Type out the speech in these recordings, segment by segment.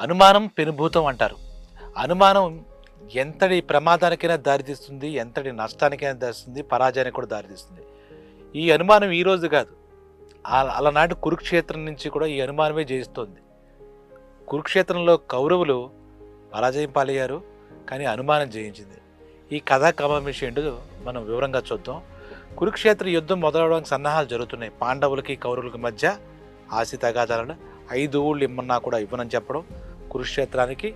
అనుమానం పెనుభూతం అంటారు. అనుమానం ఎంతటి ప్రమాదానికైనా దారితీస్తుంది, ఎంతటి నష్టానికైనా దారిస్తుంది, పరాజయానికి కూడా దారితీస్తుంది. ఈ అనుమానం ఈరోజు కాదు, అలనాటి కురుక్షేత్రం నుంచి కూడా ఈ అనుమానమే జయిస్తోంది. కురుక్షేత్రంలో కౌరవులు పరాజయం పాలయ్యారు, కానీ అనుమానం జయించింది. ఈ కథా కమామిషి ఏంటో మనం వివరంగా చూద్దాం. కురుక్షేత్ర యుద్ధం మొదలవడానికి సన్నాహాలు జరుగుతున్నాయి. పాండవులకి కౌరవులకి మధ్య ఆశి తగాదాలను 5 ఊళ్ళు ఇమ్మన్నా కూడా ఇవ్వనని చెప్పడం కురుక్షేత్రానికి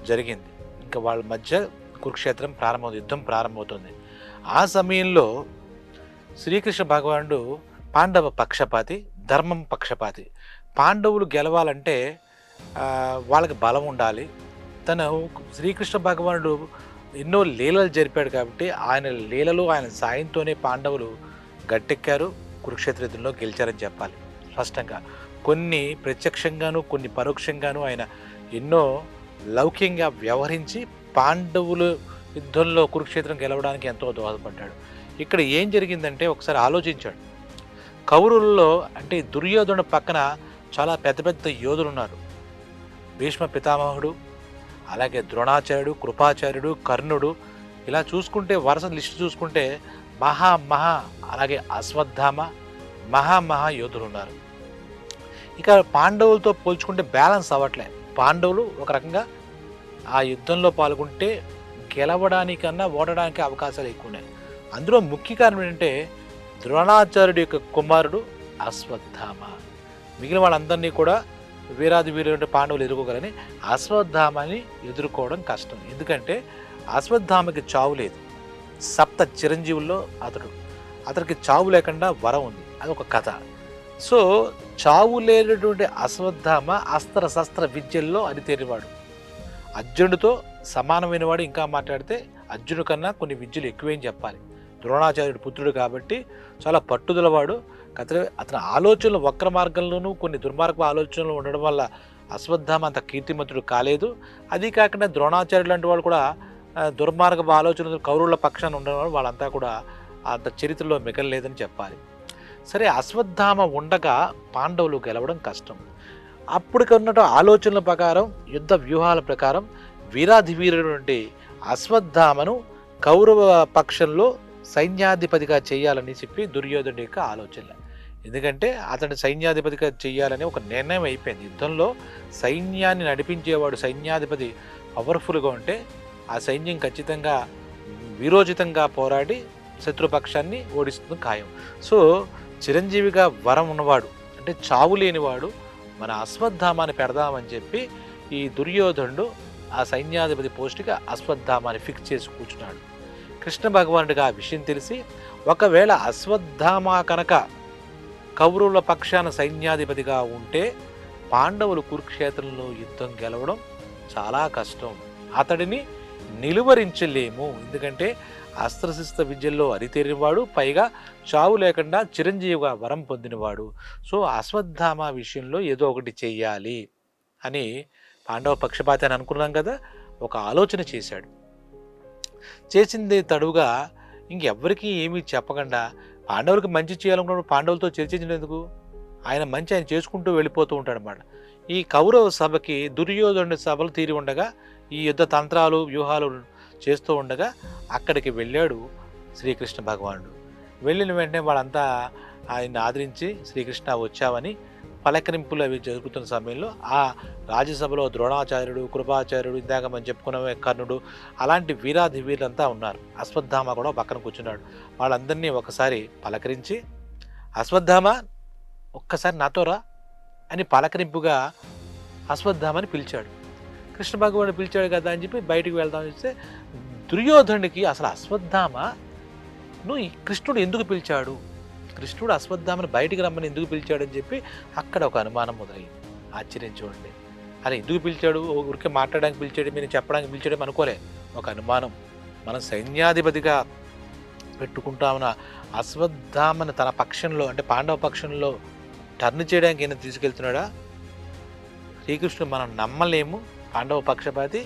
జరిగింది. ఇంకా వాళ్ళ మధ్య కురుక్షేత్రం యుద్ధం ప్రారంభమవుతుంది. ఆ సమయంలో శ్రీకృష్ణ భగవానుడు పాండవ పక్షపాతి, ధర్మం పక్షపాతి. పాండవులు గెలవాలంటే వాళ్ళకి బలం ఉండాలి. శ్రీకృష్ణ భగవానుడు ఎన్నో లీలలు జరిపాడు కాబట్టి ఆయన లీలలు, ఆయన సాయంతోనే పాండవులు గట్టెక్కారు, కురుక్షేత్ర యుద్ధంలో గెలిచారని చెప్పాలి. స్పష్టంగా కొన్ని ప్రత్యక్షంగాను, కొన్ని పరోక్షంగాను ఆయన ఎన్నో లౌక్యంగా వ్యవహరించి పాండవులు యుద్ధంలో కురుక్షేత్రం గెలవడానికి ఎంతో దోహదపడ్డాడు. ఇక్కడ ఏం జరిగిందంటే ఒకసారి ఆలోచించాడు. కౌరవుల్లో అంటే దుర్యోధను పక్కన చాలా పెద్ద పెద్ద యోధులు ఉన్నారు. భీష్మ పితామహుడు, అలాగే ద్రోణాచార్యుడు, కృపాచార్యుడు, కర్ణుడు, ఇలా చూసుకుంటే వరుస లిస్టు చూసుకుంటే అలాగే అశ్వత్థామ మహా యోధులు ఉన్నారు. ఇక పాండవులతో పోల్చుకుంటే బ్యాలెన్స్ అవ్వట్లే. పాండవులు ఒక రకంగా ఆ యుద్ధంలో పాల్గొంటే గెలవడానికన్నా ఓడడానికి అవకాశాలు ఎక్కువ ఉన్నాయి. అందులో ముఖ్య కారణం ఏంటంటే ద్రోణాచార్యుడి యొక్క కుమారుడు అశ్వత్థామ. మిగిలిన వాళ్ళందరినీ కూడా వీరాది వీరుడు పాండవులు ఎదుర్కోగలని అశ్వత్థామని ఎదుర్కోవడం కష్టం. ఎందుకంటే అశ్వత్థామకి చావు లేదు. 7 చిరంజీవుల్లో అతడికి చావు లేకుండా వరం ఉంది. అదొక కథ. సో చావు లేనటువంటి అశ్వత్థామ అస్త్ర శస్త్ర విద్యల్లో అరితేరివాడు. అర్జునుడితో సమానమైన వాడు. ఇంకా మాట్లాడితే అర్జును కన్నా కొన్ని విద్యలు ఎక్కువేం చెప్పాలి. ద్రోణాచార్యుడు పుత్రుడు కాబట్టి చాలా పట్టుదలవాడు. అతని ఆలోచనలు వక్ర మార్గంలోనూ కొన్ని దుర్మార్గ ఆలోచనలు ఉండడం వల్ల అశ్వత్థామ అంత కీర్తిమంతుడు కాలేదు. అది కాకుండా ద్రోణాచార్యుడు లాంటి వాళ్ళు కూడా దుర్మార్గ ఆలోచనలు కౌరవుల పక్షాన ఉండడం వల్ల వాళ్ళంతా కూడా అంత చరిత్రలో మిగలలేదని చెప్పాలి. సరే, అశ్వత్థామ ఉండగా పాండవులు గెలవడం కష్టం. అప్పటికున్న ఆలోచనల ప్రకారం, యుద్ధ వ్యూహాల ప్రకారం వీరాధి వీరుడు నుండి అశ్వత్థామను కౌరవ పక్షంలో సైన్యాధిపతిగా చేయాలని చెప్పి దుర్యోధనుడి యొక్క ఆలోచన. ఎందుకంటే అతని సైన్యాధిపతిగా చేయాలని ఒక నిర్ణయం అయిపోయింది. యుద్ధంలో సైన్యాన్ని నడిపించేవాడు, సైన్యాధిపతి పవర్ఫుల్గా ఉంటే ఆ సైన్యం ఖచ్చితంగా వీరోచితంగా పోరాడి శత్రుపక్షాన్ని ఓడిస్తుంది ఖాయం. సో చిరంజీవిగా వరం ఉన్నవాడు, అంటే చావు లేనివాడు మన అశ్వత్థామాని పెడదామని చెప్పి ఈ దుర్యోధనుడు ఆ సైన్యాధిపతి పోస్టుగా అశ్వత్థామాని ఫిక్స్ చేసి కూర్చున్నాడు. కృష్ణ భగవానుడిగా ఆ విషయం తెలిసి ఒకవేళ అశ్వత్థామ కనుక కౌరవుల పక్షాన సైన్యాధిపతిగా ఉంటే పాండవులు కురుక్షేత్రంలో యుద్ధం గెలవడం చాలా కష్టం. అతడిని నిలువరించలేము. ఎందుకంటే అస్త్రశస్త్ర విద్యల్లో అరితేరినవాడు, పైగా చావు లేకుండా చిరంజీవిగా వరం పొందినవాడు. సో అశ్వత్థామ విషయంలో ఏదో ఒకటి చెయ్యాలి అని పాండవ పక్షపాతి అని అనుకున్నాం కదా, ఒక ఆలోచన చేశాడు. చేసింది తడుగా ఇంకెవ్వరికీ ఏమీ చెప్పకుండా పాండవులకు మంచి చేయాలనుకున్నప్పుడు పాండవులతో చర్చించడం ఎందుకు, ఆయన మంచి ఆయన చేసుకుంటూ వెళ్ళిపోతూ ఉంటాడనమాట. ఈ కౌరవ సభకి దుర్యోధనుడి సభలు తీరి ఉండగా ఈ యుద్ధ తంత్రాలు వ్యూహాలు చేస్తూ ఉండగా అక్కడికి వెళ్ళాడు శ్రీకృష్ణ భగవానుడు. వెళ్ళిన వెంటనే వాళ్ళంతా ఆయన్ని ఆదరించి శ్రీకృష్ణ వచ్చావని పలకరింపులు అవి జరుగుతున్న సమయంలో ఆ రాజ్యసభలో ద్రోణాచార్యుడు, కృపాచార్యుడు, ఇందాక మనం చెప్పుకున్న కర్ణుడు, అలాంటి వీరాధి వీరులంతా ఉన్నారు. అశ్వత్థామ కూడా పక్కన కూర్చున్నాడు. వాళ్ళందరినీ ఒకసారి పలకరించి, అశ్వత్థామ ఒక్కసారి నాతో రా అని పలకరింపుగా అశ్వత్థామని పిలిచాడు. కృష్ణ భగవానుడు పిలిచాడు కదా అని చెప్పి బయటికి వెళ్దామని చూస్తే దుర్యోధనుడికి అసలు అశ్వత్థామను కృష్ణుడు ఎందుకు పిలిచాడు, కృష్ణుడు అశ్వత్థామని బయటికి రమ్మని ఎందుకు పిలిచాడని చెప్పి అక్కడ ఒక అనుమానం మొదలైంది. ఆశ్చర్యం చూడండి. అరే ఎందుకు పిలిచాడు, ఊరికే మాట్లాడడానికి పిలిచాడు, మీరు చెప్పడానికి పిలిచాడేమో అనుకోలే. ఒక అనుమానం. మనం సైన్యాధిపతిగా పెట్టుకుంటామన్న అశ్వత్థామని తన పక్షంలో అంటే పాండవ పక్షంలో టర్న్ చేయడానికి ఈయన తీసుకెళ్తున్నాడా, శ్రీకృష్ణుడు మనం నమ్మలేము పాండవ పక్షపాతి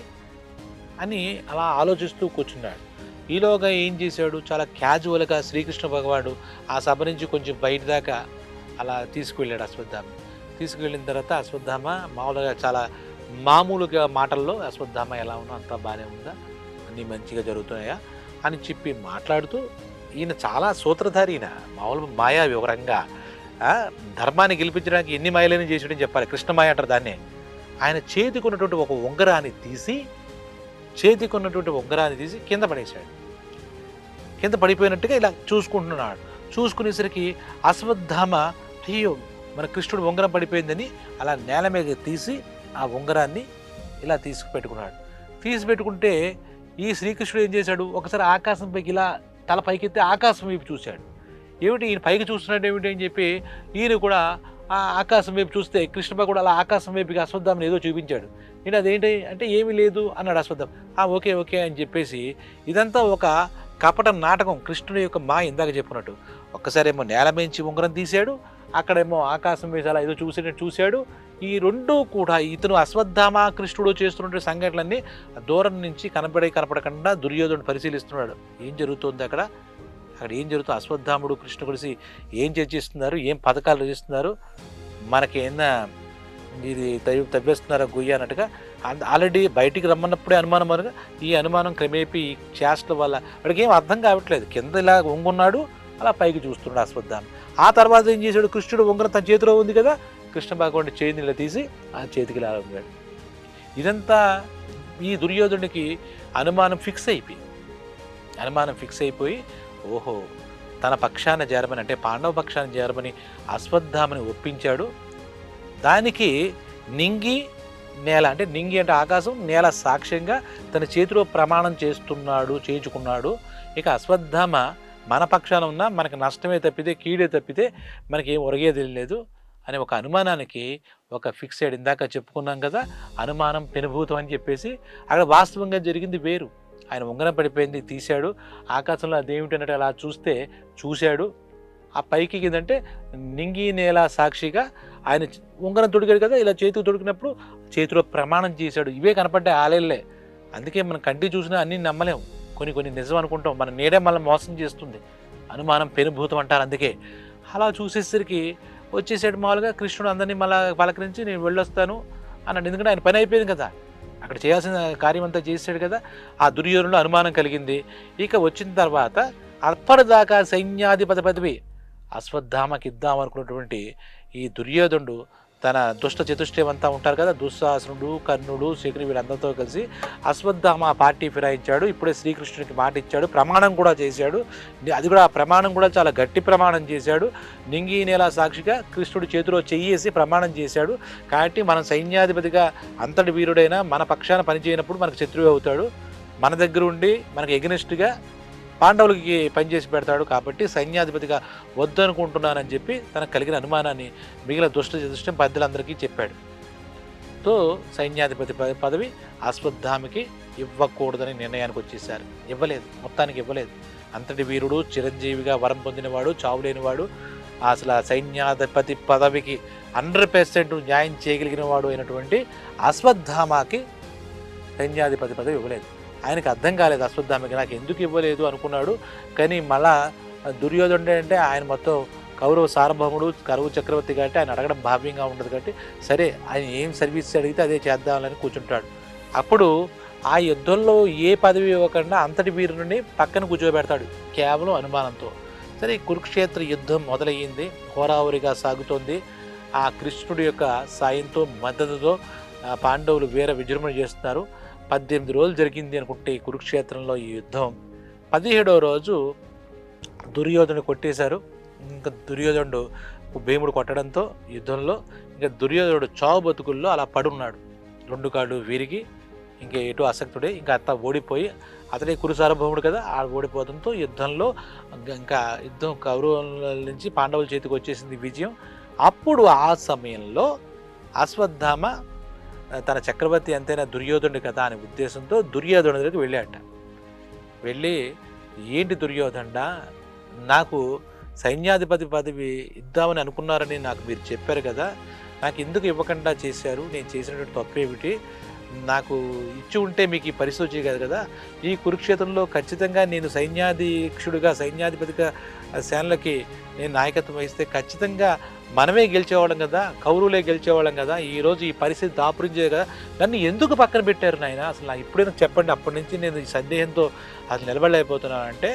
అని అలా ఆలోచిస్తూ కూర్చున్నాడు. ఈలోగా ఏం చేశాడు, చాలా క్యాజువల్గా శ్రీకృష్ణ భగవానుడు ఆ సభ నుంచి కొంచెం బయట దాకా అలా తీసుకువెళ్ళాడు అశ్వత్థామ. తీసుకువెళ్ళిన తర్వాత అశ్వత్థామ మామూలుగా చాలా మామూలుగా మాటల్లో అశ్వత్థామ ఎలా ఉన్నా అంతా బాగానే ఉందా, అన్నీ మంచిగా జరుగుతున్నాయా అని చెప్పి మాట్లాడుతూ, ఈయన చాలా సూత్రధారి, ఈయన మామూలు మాయా వివరంగా ధర్మాన్ని గెలిపించడానికి ఎన్ని మాయలని చేసాడని చెప్పాలి, కృష్ణమాయ అంటారు దాన్నే. ఆయన చేతికి ఉన్నటువంటి ఒక ఉంగరాన్ని తీసి కింద పడేశాడు. కింద పడిపోయినట్టుగా ఇలా చూసుకుంటున్నాడు. చూసుకునేసరికి అశ్వత్థామ అయ్యో మన కృష్ణుడు ఉంగరం పడిపోయిందని అలా నేల మీద తీసి ఆ ఉంగరాన్ని ఇలా పెట్టుకున్నాడు. పెట్టుకుంటే ఈ శ్రీకృష్ణుడు ఏం చేశాడు, ఒకసారి ఆకాశం పైకి ఇలా తల పైకెత్తి ఆకాశం వైపు చూశాడు. ఏమిటి ఈయన పైకి చూస్తున్నాడు ఏమిటి అని చెప్పి ఈయన కూడా ఆ ఆకాశం వైపు చూస్తే కృష్ణ కూడా అలా ఆకాశం వైపుకి అశ్వత్థామని ఏదో చూపించాడు. నేను అదేంటి అంటే ఏమీ లేదు అన్నాడు అశ్వత్థామ. ఓకే ఓకే అని చెప్పేసి ఇదంతా ఒక కపట నాటకం, కృష్ణుడి యొక్క ఇందాక చెప్పుకున్నట్టు. ఒక్కసారేమో నేల మించి ఉంగరం తీశాడు, అక్కడేమో ఆకాశం వేసి అలా ఏదో చూశాడు. ఈ రెండూ కూడా ఇతను అశ్వత్థామ కృష్ణుడు చేస్తున్న సంఘటనలన్నీ దూరం నుంచి కనపడకుండా దుర్యోధనుడు పరిశీలిస్తున్నాడు. ఏం జరుగుతుంది అక్కడ ఏం జరుగుతుంది, అశ్వత్థాముడు కృష్ణ కలిసి ఏం చర్చిస్తున్నారు, ఏం పథకాలు రచిస్తున్నారు, మనకి ఏమన్నా ఇది తవ్వేస్తున్నారా గుయ్య అన్నట్టుగా. ఆల్రెడీ బయటికి రమ్మన్నప్పుడే అనుమానం అనగా ఈ అనుమానం క్రమేపీ ఈ చేష్టల వల్ల వాడికి ఏం అర్థం కావట్లేదు. కింద ఇలా వంగున్నాడు, అలా పైకి చూస్తున్నాడు అశ్వత్థామ. ఆ తర్వాత ఏం చేశాడు, కృష్ణుడు ఉంగరం తన చేతిలో ఉంది కదా, కృష్ణ భగవానుడి చేతిని ఇలా తీసి ఆ చేతికి ఇలా ఉంగాడు. ఇదంతా ఈ దుర్యోధనుడికి అనుమానం ఫిక్స్ అయిపోయి ఓహో తన పక్షాన చేరమని, అంటే పాండవ పక్షాన చేరమని అశ్వత్థామని ఒప్పించాడు. దానికి నింగి నేల, అంటే నింగి అంటే ఆకాశం, నేల సాక్ష్యంగా తన చేతిలో ప్రమాణం చేయించుకున్నాడు. ఇక అశ్వత్థామ మన పక్షాన ఉన్నా మనకు నష్టమే తప్పితే కీడే తప్పితే మనకి ఏం ఒరగేది లేదు అనే ఒక అనుమానానికి ఒక ఫిక్స్ అయ్యాడు. ఇందాక చెప్పుకున్నాం కదా, అనుమానం పెనుభూతం అని చెప్పేసి. అక్కడ వాస్తవంగా జరిగింది వేరు. ఆయన ఉంగరం పడిపోయింది, తీశాడు, ఆకాశంలో అదేమిటన్నట్టు అలా చూశాడు. ఆ పైకి కిందంటే నింగి నేల సాక్షిగా ఆయన ఉంగరం తొడిగాడు కదా, ఇలా చేతికి తొడిగినప్పుడు చేతిలో ప్రమాణం చేశాడు. ఇవే కనపడ్డాయి ఆలేళ్ళే. అందుకే మనం కంటి చూసినా అన్నీ నమ్మలేం, కొన్ని నిజం అనుకుంటాం, మన నీడే మనం మోసం చేస్తుంది. అనుమానం పెనుభూతం అంటారు. అందుకే అలా చూసేసరికి వచ్చేసాడు. మామూలుగా కృష్ణుడు అందరినీ మళ్ళీ పలకరించి నేను వెళ్ళొస్తాను అన్నాడు. ఎందుకంటే ఆయన పని అయిపోయింది కదా, అక్కడ చేయాల్సిన కార్యం అంతా చేశాడు కదా. ఆ దుర్యోధనుడు అనుమానం కలిగింది. ఇక వచ్చిన తర్వాత అప్పటిదాకా సైన్యాధిపతి పదవి అశ్వత్థామకి ఇద్దాం అనుకున్నటువంటి ఈ దుర్యోధనుడు తన దుష్ట చతుష్టయమంతా ఉంటారు కదా, దుశ్శాసనుడు, కర్ణుడు, శకుని వీళ్ళందరితో కలిసి అశ్వత్థామ పార్టీ ఫిరాయించాడు. ఇప్పుడే శ్రీకృష్ణుడికి మాట ఇచ్చాడు, ప్రమాణం కూడా చేశాడు. అది కూడా ఆ ప్రమాణం కూడా చాలా గట్టి ప్రమాణం చేశాడు. నింగి నేల సాక్షిగా కృష్ణుడి చేతిలో చెయ్యేసి ప్రమాణం చేశాడు. కాబట్టి మనం సైన్యాధిపతిగా అంతటి వీరుడైనా మన పక్షాన పనిచేయనప్పుడు మనకు శత్రువు అవుతాడు. మన దగ్గర ఉండి మనకు ఎగనిస్ట్గా పాండవులకి పనిచేసి పెడతాడు. కాబట్టి సైన్యాధిపతిగా వద్దనుకుంటున్నానని చెప్పి తనకు కలిగిన అనుమానాన్ని మిగిలిన దుష్టం పెద్దలందరికీ చెప్పాడు. తో సైన్యాధిపతి పదవి అశ్వత్థామకి ఇవ్వకూడదని నిర్ణయానికి వచ్చేసారు. మొత్తానికి ఇవ్వలేదు. అంతటి వీరుడు, చిరంజీవిగా వరం పొందినవాడు, చావులేనివాడు, అసలు సైన్యాధిపతి పదవికి 100% న్యాయం చేయగలిగిన వాడు అయినటువంటి అశ్వత్థామకి సైన్యాధిపతి పదవి ఇవ్వలేదు. ఆయనకు అర్థం కాలేదు అశ్వత్థామకి నాకు ఎందుకు ఇవ్వలేదు అనుకున్నాడు. కానీ మళ్ళా దుర్యోధనుడు అంటే ఆయన మొత్తం కౌరవ సార్వభౌముడు, కరువు చక్రవర్తి కాబట్టి ఆయన అడగడం భావ్యంగా ఉండదు. కాబట్టి సరే ఆయన ఏం సర్వీస్ అడిగితే అదే చేద్దామని కూర్చుంటాడు. అప్పుడు ఆ యుద్ధంలో ఏ పదవి ఇవ్వకుండా అంతటి వీరుని పక్కన కూర్చోబెడతాడు కేవలం అనుమానంతో. సరే కురుక్షేత్ర యుద్ధం మొదలయ్యింది, హోరాహోరీగా సాగుతోంది. ఆ కృష్ణుడి యొక్క సాయంతో మద్దతుతో పాండవులు వీర విజృంభణ చేస్తున్నారు. 18 రోజులు జరిగింది అనుకుంటే ఈ కురుక్షేత్రంలో ఈ యుద్ధం. 17వ రోజు దుర్యోధను కొట్టేశారు. ఇంకా దుర్యోధనుడు భీముడు కొట్టడంతో యుద్ధంలో ఇంకా దుర్యోధనుడు చావు బతుకుల్లో అలా పడున్నాడు. 2 కాళ్ళు విరిగి ఇంకా ఎటు ఆసక్తుడే, ఇంకా అంతా ఓడిపోయి అతడే కురు సార్వభౌముడు కదా, ఆ ఓడిపోవడంతో యుద్ధంలో ఇంకా యుద్ధం కౌరవుల నుంచి పాండవుల చేతికి వచ్చేసింది విజయం. అప్పుడు ఆ సమయంలో అశ్వత్థామ తన చక్రవర్తి ఎంతైనా దుర్యోధనుడు కదా అనే ఉద్దేశంతో దుర్యోధను దగ్గరికి వెళ్ళాట. వెళ్ళి ఏంటి దుర్యోధనుడ, నాకు సైన్యాధిపతి పదవి ఇద్దామని అనుకున్నారని నాకు మీరు చెప్పారు కదా, నాకు ఎందుకు ఇవ్వకుండా చేశారు, నేను చేసినటువంటి తప్పేమిటి, నాకు ఇచ్చి ఉంటే మీకు ఈ పరిస్థితి వచ్చేది కాదు కదా. ఈ కురుక్షేత్రంలో ఖచ్చితంగా నేను సైన్యాధీక్షుడిగా, సైన్యాధిపతిగా సేనలకి నేను నాయకత్వం వహిస్తే ఖచ్చితంగా మనమే గెలిచేవాళ్ళం కదా, కౌరవులే గెలిచేవాళ్ళం కదా. ఈరోజు ఈ పరిస్థితి దాపురించే కదా, నన్ను ఎందుకు పక్కన పెట్టారు నాయన, అసలు నాకు ఇప్పుడైనా చెప్పండి. అప్పటి నుంచి నేను ఈ సందేహంతో అసలు నిలబడలేకపోతున్నానంటే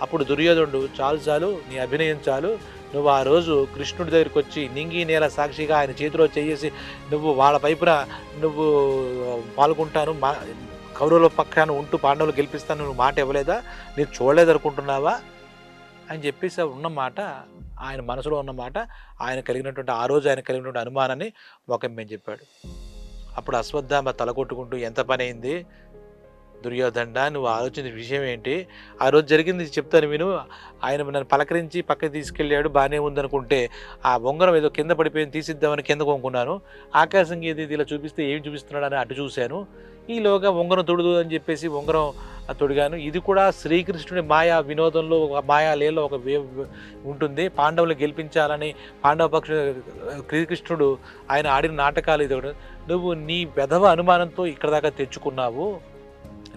అప్పుడు దుర్యోధనుడు, చాలు చాలు నీ అభినయం చాలు, నువ్వు ఆ రోజు కృష్ణుడి దగ్గరికి వచ్చి నింగి నేల సాక్షిగా ఆయన చేతిలో చేసి నువ్వు వాళ్ళ వైపున నువ్వు పాల్గొంటాను, కౌరవుల పక్షాన ఉంటూ పాండవులు గెలిపిస్తాను నువ్వు మాట ఇవ్వలేదా, నేను చూడలేదనుకుంటున్నావా అని చెప్పేసి ఉన్నమాట, ఆయన మనసులో ఉన్నమాట, ఆయన కలిగినటువంటి ఆ రోజు ఆయన కలిగినటువంటి అనుమానాన్ని మేము చెప్పాడు. అప్పుడు అశ్వత్థామ తలకొట్టుకుంటూ, ఎంత పని అయింది దుర్యోధన, నువ్వు ఆలోచించిన విషయం ఏంటి, ఆ రోజు జరిగింది చెప్తాను విను. ఆయన నన్ను పలకరించి పక్కకి తీసుకెళ్ళాడు, బాగానే ఉందనుకుంటే ఆ ఉంగరం ఏదో కింద పడిపోయింది, తీసిద్దామని కింద కొనుక్కున్నాను, ఆకాశం ఏది ఇలా చూపిస్తే ఏం చూపిస్తున్నాడు అని అటు చూశాను, ఈలోగా ఉంగరం తొడుదు అని చెప్పేసి ఉంగరం తొడిగాను. ఇది కూడా శ్రీకృష్ణుడి మాయా వినోదంలో, మాయా లీలలో ఒక ఉంటుంది. పాండవులు గెలిపించాలని పాండవ పక్ష శ్రీకృష్ణుడు ఆయన ఆడిన నాటకాలు ఇది. నువ్వు నీ వెధవ అనుమానంతో ఇక్కడ దాకా తెచ్చుకున్నావు.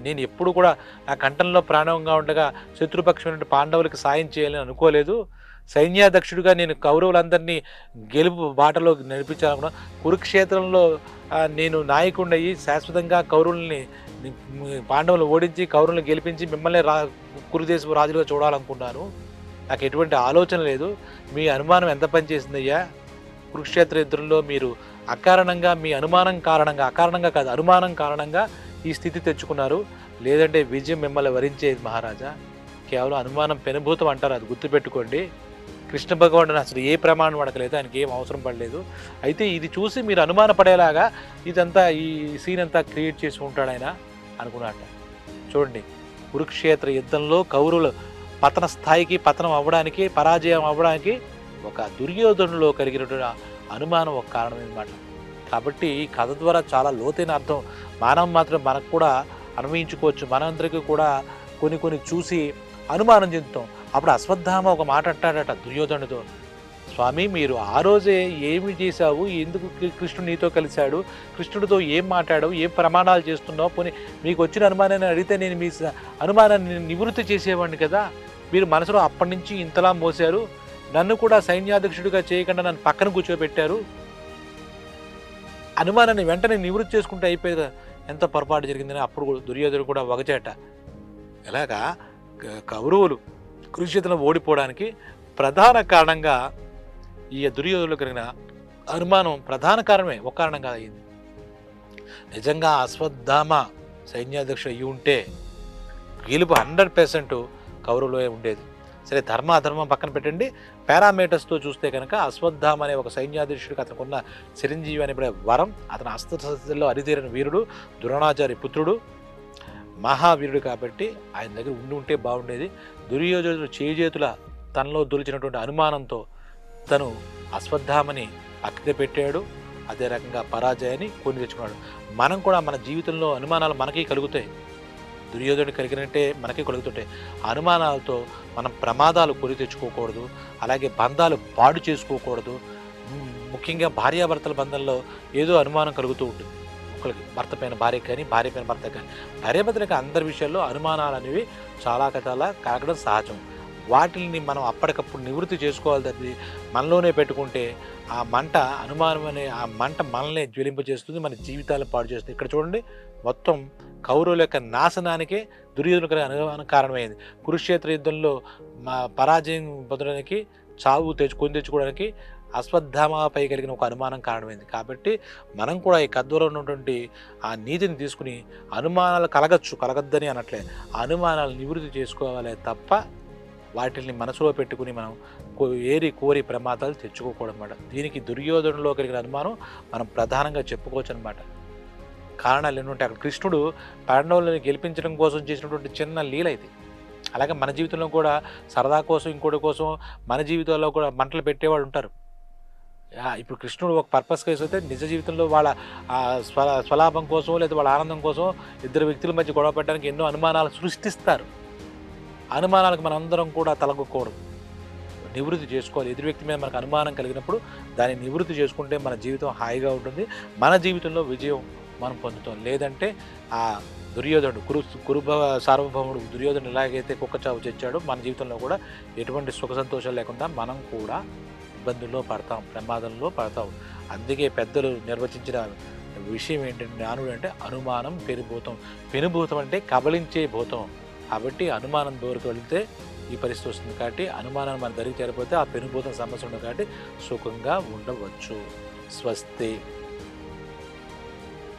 నేను ఎప్పుడు కూడా నా కంఠంలో ప్రాణంగా ఉండగా శత్రుపక్షమైన పాండవులకు సాయం చేయాలని అనుకోలేదు. సైన్యాధ్యక్షుడిగా నేను కౌరవులందరినీ గెలుపు బాటలో నడిపించాలనుకున్నా. కురుక్షేత్రంలో నేను నాయకుడినయ్యి శాశ్వతంగా కౌరవుల్ని, పాండవులు ఓడించి కౌరవులను గెలిపించి మిమ్మల్ని కురుదేశపు రాజులుగా చూడాలనుకున్నాను. నాకు ఎటువంటి ఆలోచన లేదు. మీ అనుమానం ఎంత పనిచేసిందయ్యా? కురుక్షేత్ర యుద్ధంలో మీరు అకారణంగా, మీ అనుమానం కారణంగా, అకారణంగా కాదు అనుమానం కారణంగా ఈ స్థితి తెచ్చుకున్నారు. లేదంటే విజయం మిమ్మల్ని వరించేది మహారాజా. కేవలం అనుమానం పెనుభూతం అంటారు, అది గుర్తుపెట్టుకోండి. కృష్ణ భగవానుడు అసలు ఏ ప్రమాణం అడగలేదు, ఆయనకి ఏం అవసరం పడలేదు. అయితే ఇది చూసి మీరు అనుమాన పడేలాగా ఇదంతా ఈ సీన్ అంతా క్రియేట్ చేసి ఉంటాడు ఆయన అనుకున్నట్ట. చూడండి, కురుక్షేత్ర యుద్ధంలో కౌరవులు పతన స్థాయికి, పతనం అవ్వడానికి, పరాజయం అవ్వడానికి ఒక దుర్యోధనులో కలిగినటువంటి అనుమానం ఒక కారణం అన్నమాట. కాబట్టి ఈ కథ ద్వారా చాలా లోతైన అర్థం మనం మాత్రం మనకు కూడా అన్వయించుకోవచ్చు. మనందరికీ కూడా కొన్ని చూసి అనుమానం చెందుతాం. అప్పుడు అశ్వత్థామ ఒక మాట అంటాడట దుర్యోధనుడితో, స్వామి మీరు ఆ రోజే ఏమి చేశావు, ఎందుకు కృష్ణుడు నీతో కలిశాడు, కృష్ణుడితో ఏం మాట్లాడావు, ఏం ప్రమాణాలు చేస్తున్నావు, పోనీ మీకు వచ్చిన అనుమానాన్ని అడిగితే నేను మీ అనుమానాన్ని నివృత్తి చేసేవాడిని కదా. మీరు మనసులో అప్పటి నుంచి ఇంతలా మోసారు, నన్ను కూడా సైన్యాధ్యక్షుడిగా చేయకుండా నన్ను పక్కన కూర్చోబెట్టారు, అనుమానాన్ని వెంటనే నివృత్తి చేసుకుంటే అయిపోయేది కదా, ఎంత పొరపాటు జరిగిందని అప్పుడు దుర్యోధనుడు కూడా వగచేట. ఎలాగా కౌరవులు కురుక్షేత్రంలో ఓడిపోవడానికి ప్రధాన కారణంగా ఈ దుర్యోధనులు కలిగిన అనుమానం ప్రధాన కారణమే, ఒక కారణంగా అయింది. నిజంగా అశ్వత్థామ సైన్యాధ్యక్షుడు అయ్యి ఉంటే గెలుపు 100% కౌరవులో ఉండేది. సరే, ధర్మ అధర్మం పక్కన పెట్టండి, పారామీటర్స్తో చూస్తే కనుక అశ్వత్థామ అనే ఒక సైన్యాధ్యక్షుడికి అతనుకున్న చిరంజీవి అనే వరం, అతను అస్త్రశస్త్రంలో అరితేరిన వీరుడు, ద్రోణాచార్య పుత్రుడు, మహావీరుడు కాబట్టి ఆయన దగ్గర ఉంటే బాగుండేది. దుర్యోధనుడు చేజేతుల తనలో దొరికినటువంటి అనుమానంతో తను అశ్వత్థామని పక్కన పెట్టాడు. అదే రకంగా పరాజయాన్ని కొని తెచ్చుకున్నాడు. మనం కూడా మన జీవితంలో అనుమానాలు మనకి కలుగుతాయి, దుర్యోధనుడు కలిగినట్టే మనకి కలుగుతుంటాయి. అనుమానాలతో మనం ప్రమాదాలు కొని తెచ్చుకోకూడదు, అలాగే బంధాలు పాడు చేసుకోకూడదు. ముఖ్యంగా భార్యాభర్తల బంధంలో ఏదో అనుమానం కలుగుతూ ఉంటుంది, ఒకరికి భర్త పైన భార్యకి కానీ, భార్య పైన భర్త కానీ, భార్యాభర్తలకి అందరి విషయాల్లో అనుమానాలు అనేవి చాలా కలగడం సహజం. వాటిని మనం అప్పటికప్పుడు నివృత్తి చేసుకోవాలి తప్పి మనలోనే పెట్టుకుంటే ఆ మంట, అనుమానం అనే ఆ మంట మనల్ని జ్వలింపజేస్తుంది, మన జీవితాలను పాడు చేస్తుంది. ఇక్కడ చూడండి, మొత్తం కౌరవుల యొక్క నాశనానికే దుర్యోధనుడికి అనుమానం కారణమైంది. కురుక్షేత్ర యుద్ధంలో పరాజయం పొందడానికి, చావు కొని తెచ్చుకోవడానికి అశ్వత్థామపై కలిగిన ఒక అనుమానం కారణమైంది. కాబట్టి మనం కూడా ఈ కథలో ఉన్నటువంటి ఆ నీతిని తీసుకుని అనుమానాలు కలగద్దని అనట్లే, అనుమానాలు నివృత్తి చేసుకోవాలి తప్ప వాటిని మనసులో పెట్టుకుని మనం కోరి ప్రమాదాలు తెచ్చుకోకూడదు అన్నమాట. దీనికి దుర్యోధనులో కలిగిన అనుమానం మనం ప్రధానంగా చెప్పుకోవచ్చు అనమాట. కారణాలు ఎన్నుంటే అక్కడ కృష్ణుడు పాండవులను గెలిపించడం కోసం చేసినటువంటి చిన్న లీల ఇది. అలాగే మన జీవితంలో కూడా సరదా కోసం, ఇంకోటి కోసం మన జీవితాల్లో కూడా మంటలు పెట్టేవాడు ఉంటారు. ఇప్పుడు కృష్ణుడు ఒక పర్పస్గా వేస్తే నిజ జీవితంలో వాళ్ళ స్వలాభం కోసం లేదా వాళ్ళ ఆనందం కోసం ఇద్దరు వ్యక్తుల మధ్య గొడవ పెట్టడానికి ఎన్నో అనుమానాలు సృష్టిస్తారు. అనుమానాలకు మనందరం కూడా తలగకూడదు, నివృత్తి చేసుకోవాలి. ఎదురు వ్యక్తి మీద మనకు అనుమానం కలిగినప్పుడు దాన్ని నివృత్తి చేసుకుంటే మన జీవితం హాయిగా ఉంటుంది, మన జీవితంలో విజయం మనం పొందుతాం. లేదంటే ఆ దుర్యోధనుడు కురుభవ సార్వభౌముడు దుర్యోధనుడు ఎలాగైతే కుక్క చావు తెచ్చాడో మన జీవితంలో కూడా ఎటువంటి సుఖ సంతోషాలు లేకుండా మనం కూడా ఇబ్బందుల్లో పడతాం, ప్రమాదంలో పడతాం. అందుకే పెద్దలు నిర్వచించిన విషయం ఏంటంటే జ్ఞానుడు అంటే అనుమానం పెనుభూతం. పెనుభూతం అంటే కబళించే భూతం. కాబట్టి అనుమానం దూరకు వెళితే ఈ పరిస్థితి వస్తుంది. కాబట్టి అనుమానాన్ని మన దరికి చేరిపోతే ఆ పెనుభూతం సమస్య ఉండదు. కాబట్టి సుఖంగా ఉండవచ్చు. స్వస్తి.